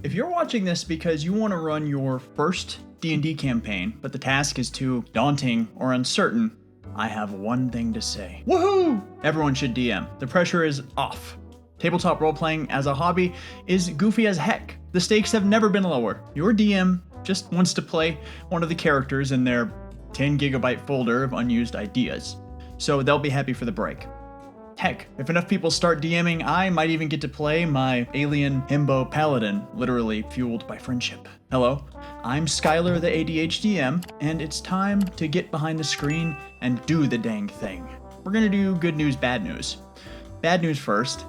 If you're watching this because you want to run your first D&D campaign, but the task is too daunting or uncertain, I have one thing to say. Woohoo! Everyone should DM. The pressure is off. Tabletop role-playing as a hobby is goofy as heck. The stakes have never been lower. Your DM just wants to play one of the characters in their 10 gigabyte folder of unused ideas, so they'll be happy for the break. Heck, if enough people start DMing, I might even get to play my alien himbo paladin, literally fueled by friendship. Hello, I'm Skele the ADHDM, and it's time to get behind the screen and do the dang thing. We're gonna do good news, bad news. Bad news first.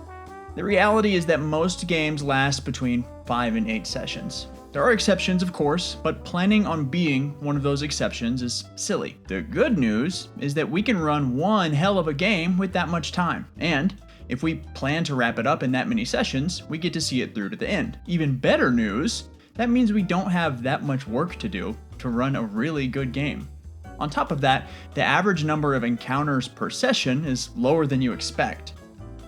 The reality is that most games last between 5 and 8 sessions. There are exceptions, of course, but planning on being one of those exceptions is silly. The good news is that we can run one hell of a game with that much time. And if we plan to wrap it up in that many sessions, we get to see it through to the end. Even better news, that means we don't have that much work to do to run a really good game. On top of that, the average number of encounters per session is lower than you expect.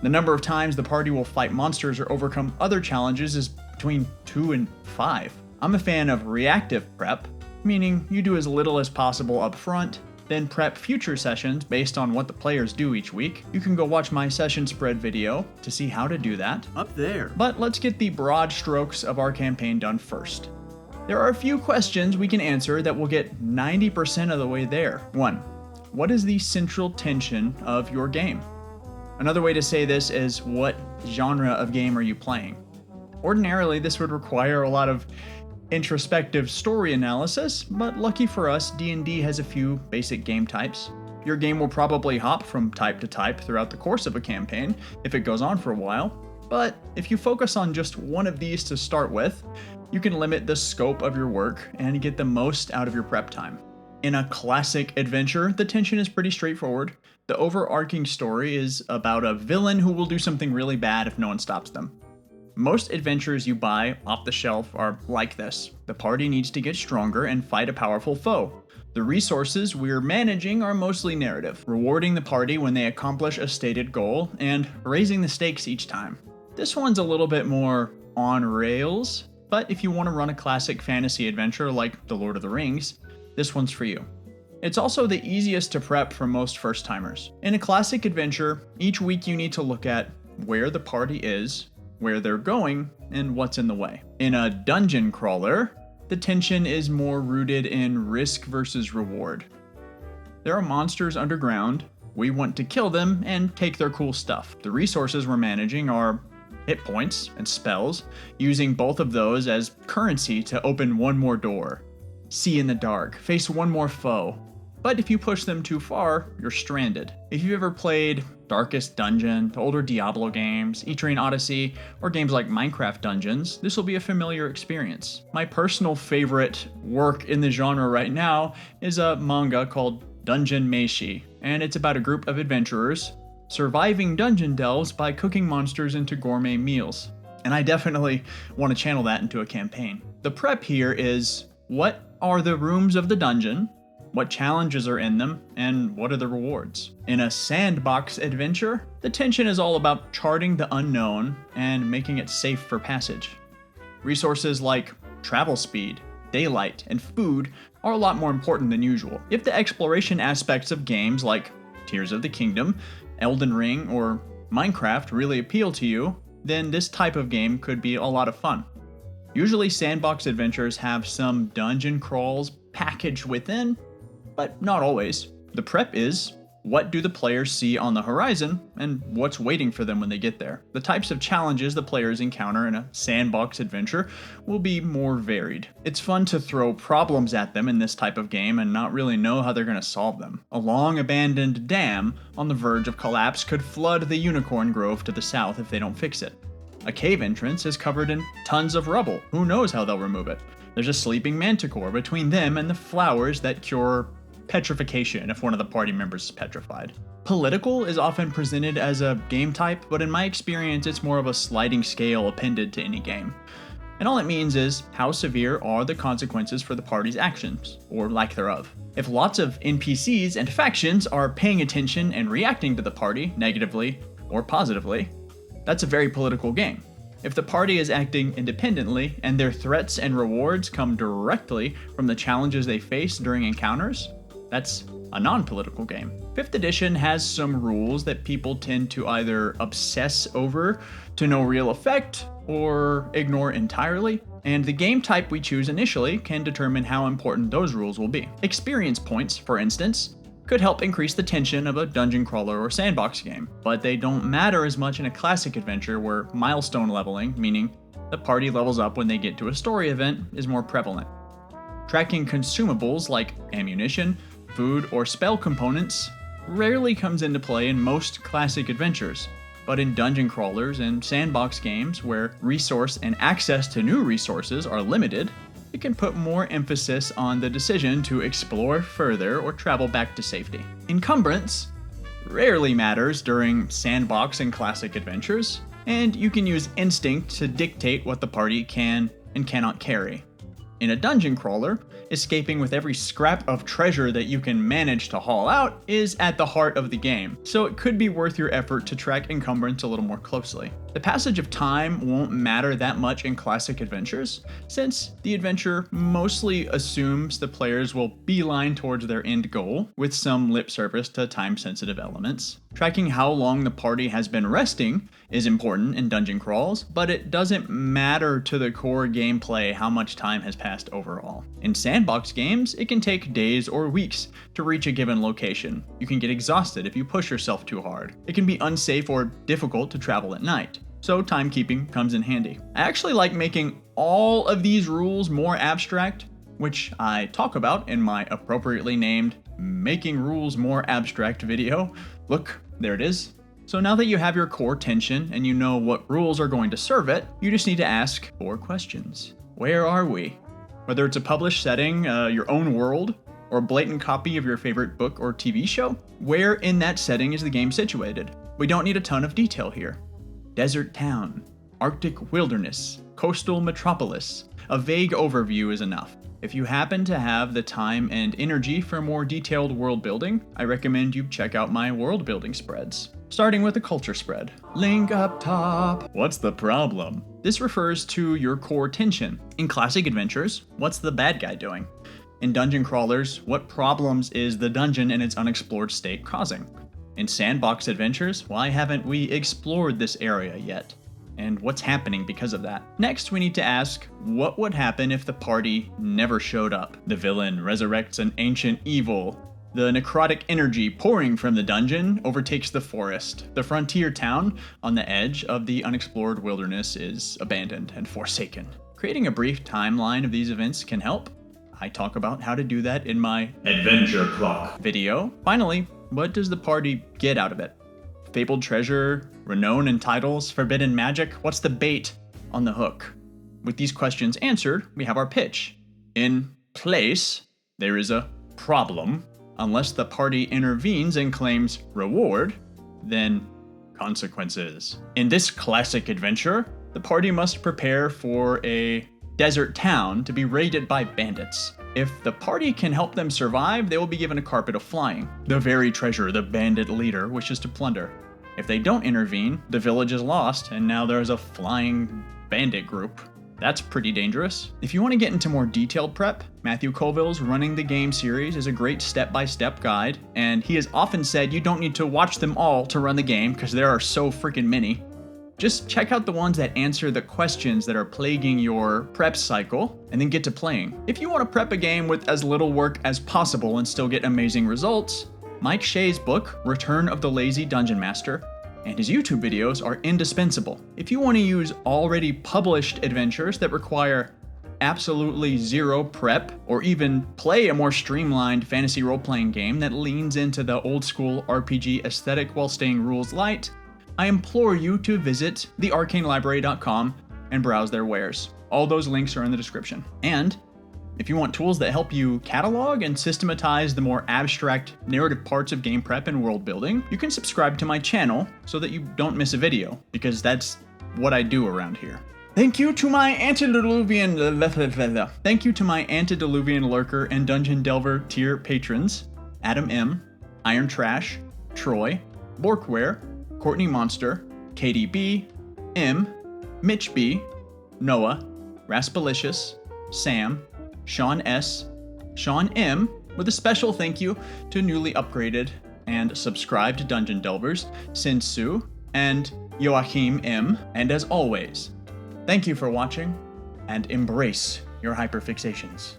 The number of times the party will fight monsters or overcome other challenges is between 2 and 5. I'm a fan of reactive prep, meaning you do as little as possible up front, then prep future sessions based on what the players do each week. You can go watch my session spread video to see how to do that up there. But let's get the broad strokes of our campaign done first. There are a few questions we can answer that will get 90% of the way there. 1. What is the central tension of your game? Another way to say this is, what genre of game are you playing? Ordinarily, this would require a lot of introspective story analysis, but lucky for us, D&D has a few basic game types. Your game will probably hop from type to type throughout the course of a campaign if it goes on for a while, but if you focus on just one of these to start with, you can limit the scope of your work and get the most out of your prep time. In a classic adventure, the tension is pretty straightforward. The overarching story is about a villain who will do something really bad if no one stops them. Most adventures you buy off the shelf are like this. The party needs to get stronger and fight a powerful foe. The resources we're managing are mostly narrative, rewarding the party when they accomplish a stated goal, and raising the stakes each time. This one's a little bit more on rails, but if you want to run a classic fantasy adventure like The Lord of the Rings, this one's for you. It's also the easiest to prep for most first-timers. In a classic adventure, each week you need to look at where the party is, where they're going, and what's in the way. In a dungeon crawler, the tension is more rooted in risk versus reward. There are monsters underground, we want to kill them and take their cool stuff. The resources we're managing are hit points and spells, using both of those as currency to open one more door, see in the dark, face one more foe. But if you push them too far, you're stranded. If you've ever played Darkest Dungeon, older Diablo games, Etrian Odyssey, or games like Minecraft Dungeons, this will be a familiar experience. My personal favorite work in the genre right now is a manga called Dungeon Meshi, and it's about a group of adventurers surviving dungeon delves by cooking monsters into gourmet meals. And I definitely want to channel that into a campaign. The prep here is, what are the rooms of the dungeon? What challenges are in them, and what are the rewards? In a sandbox adventure, the tension is all about charting the unknown and making it safe for passage. Resources like travel speed, daylight, and food are a lot more important than usual. If the exploration aspects of games like Tears of the Kingdom, Elden Ring, or Minecraft really appeal to you, then this type of game could be a lot of fun. Usually sandbox adventures have some dungeon crawls packaged within, but not always. The prep is, what do the players see on the horizon, and what's waiting for them when they get there? The types of challenges the players encounter in a sandbox adventure will be more varied. It's fun to throw problems at them in this type of game and not really know how they're going to solve them. A long-abandoned dam on the verge of collapse could flood the unicorn grove to the south if they don't fix it. A cave entrance is covered in tons of rubble. Who knows how they'll remove it? There's a sleeping manticore between them and the flowers that cure petrification if one of the party members is petrified. Political is often presented as a game type, but in my experience it's more of a sliding scale appended to any game. And all it means is, how severe are the consequences for the party's actions, or lack thereof. If lots of NPCs and factions are paying attention and reacting to the party negatively or positively, that's a very political game. If the party is acting independently and their threats and rewards come directly from the challenges they face during encounters, that's a non-political game. 5th edition has some rules that people tend to either obsess over to no real effect or ignore entirely, and the game type we choose initially can determine how important those rules will be. Experience points, for instance, could help increase the tension of a dungeon crawler or sandbox game, but they don't matter as much in a classic adventure where milestone leveling, meaning the party levels up when they get to a story event, is more prevalent. Tracking consumables like ammunition, food, or spell components rarely comes into play in most classic adventures, but in dungeon crawlers and sandbox games where resource and access to new resources are limited, it can put more emphasis on the decision to explore further or travel back to safety. Encumbrance rarely matters during sandbox and classic adventures, and you can use instinct to dictate what the party can and cannot carry. In a dungeon crawler, escaping with every scrap of treasure that you can manage to haul out is at the heart of the game, so it could be worth your effort to track encumbrance a little more closely. The passage of time won't matter that much in classic adventures, since the adventure mostly assumes the players will beeline towards their end goal, with some lip service to time-sensitive elements. Tracking how long the party has been resting is important in dungeon crawls, but it doesn't matter to the core gameplay how much time has passed overall. In sandbox games, it can take days or weeks to reach a given location. You can get exhausted if you push yourself too hard. It can be unsafe or difficult to travel at night, so timekeeping comes in handy. I actually like making all of these rules more abstract, which I talk about in my appropriately named Making Rules More Abstract video. Look, there it is. So now that you have your core tension and you know what rules are going to serve it, you just need to ask 4 questions. Where are we? Whether it's a published setting, your own world, or a blatant copy of your favorite book or TV show, where in that setting is the game situated? We don't need a ton of detail here. Desert town, Arctic wilderness, coastal metropolis. A vague overview is enough. If you happen to have the time and energy for more detailed world building, I recommend you check out my world building spreads. Starting with a culture spread. Link up top. What's the problem? This refers to your core tension. In classic adventures, what's the bad guy doing? In dungeon crawlers, what problems is the dungeon in its unexplored state causing? In sandbox adventures, why haven't we explored this area yet? And what's happening because of that? Next, we need to ask, what would happen if the party never showed up? The villain resurrects an ancient evil. The necrotic energy pouring from the dungeon overtakes the forest. The frontier town on the edge of the unexplored wilderness is abandoned and forsaken. Creating a brief timeline of these events can help. I talk about how to do that in my Adventure Clock video. Finally, what does the party get out of it? Fabled treasure, renown and titles, forbidden magic? What's the bait on the hook? With these questions answered, we have our pitch. In place, there is a problem. Unless the party intervenes and claims reward, then consequences. In this classic adventure, the party must prepare for a desert town to be raided by bandits. If the party can help them survive, they will be given a carpet of flying, the very treasure the bandit leader wishes to plunder. If they don't intervene, the village is lost, and now there's a flying bandit group. That's pretty dangerous. If you want to get into more detailed prep, Matthew Colville's Running the Game series is a great step-by-step guide, and he has often said you don't need to watch them all to run the game because there are so freaking many. Just check out the ones that answer the questions that are plaguing your prep cycle, and then get to playing. If you want to prep a game with as little work as possible and still get amazing results, Mike Shea's book, Return of the Lazy Dungeon Master, and his YouTube videos are indispensable. If you want to use already published adventures that require absolutely zero prep, or even play a more streamlined fantasy role-playing game that leans into the old-school RPG aesthetic while staying rules light, I implore you to visit thearcanelibrary.com and browse their wares. All those links are in the description. And if you want tools that help you catalog and systematize the more abstract narrative parts of game prep and world building, you can subscribe to my channel so that you don't miss a video, because that's what I do around here. Thank you to my antediluvian lurker and dungeon delver tier patrons: Adam M, IronTrash, Troy, Borkware, Courtney Monster, KDB, M, Mitch B, Noah, Raspilicious, Sam, Shawn S, Shawn M, with a special thank you to newly upgraded and subscribed Dungeon Delvers, Cynsue, and Joachim M. And as always, thank you for watching, and embrace your hyperfixations.